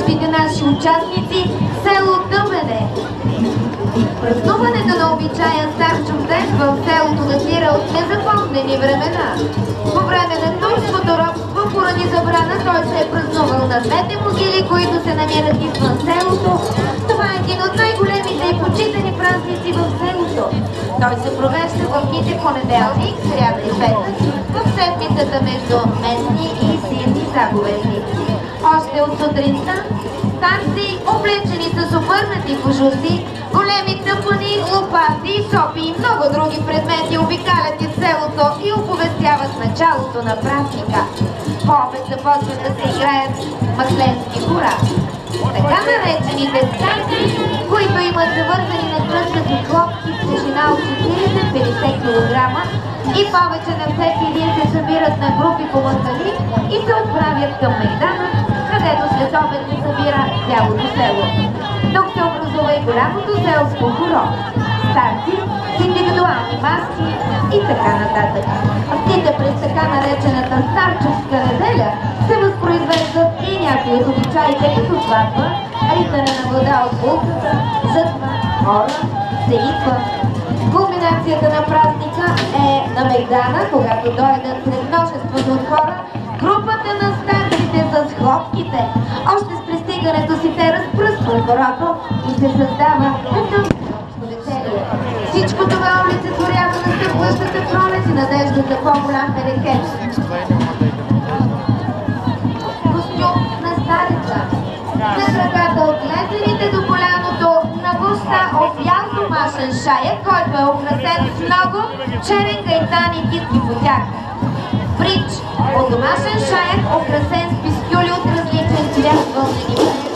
следващите наши участници – село Дъбене. Празнуването на обичая Старчов ден в селото датира от незапомнени времена. По време на турското робство, поради забрана, той се е празнувал на двете могили, които се намират извън селото. Това е един от най-големите и почитани празници в селото. Той се провежда в дните понеделник, сряда и петък, в седмицата между местни и силни заповедници. Още от сутринта старци, облечени с обърнати кожуси, големи тъпани, лопати, сопи и много други предмети обикалят из селото и оповестяват началото на празника. По обед започват да се играят махленски хора. Така наречените старци, които имат завързани на кръста си хлопки с тежина от 40-50 кг и повече на всеки един се събират на групи по махали и се отправят към мейдана, където след обед се събира цялото село. Тук се образува и голямото селско хоро. Старци с индивидуални маски и така нататък. В дните през така наречената старчовска неделя се възпроизвеждат и някои от обичаите като сватба, ритане на вода от булката, жътва, хора, сеитба. Кулминацията на празника е на мейдана, когато дойдат след множеството от хора, групата на старците с хлопките. Още с пристигането си те разпръскват хорото и се създава като веселие. Всичко това олицетворява настъпващата пролет и надежда за по-голям берекет. Костюм на старица. На краката от лезените до коляното на густа от бял домашен шаек, който е украсен с много черен гайтан и китки по тях. Бридж от домашен шаек, украсен с пистюли от различен цвят вълнени.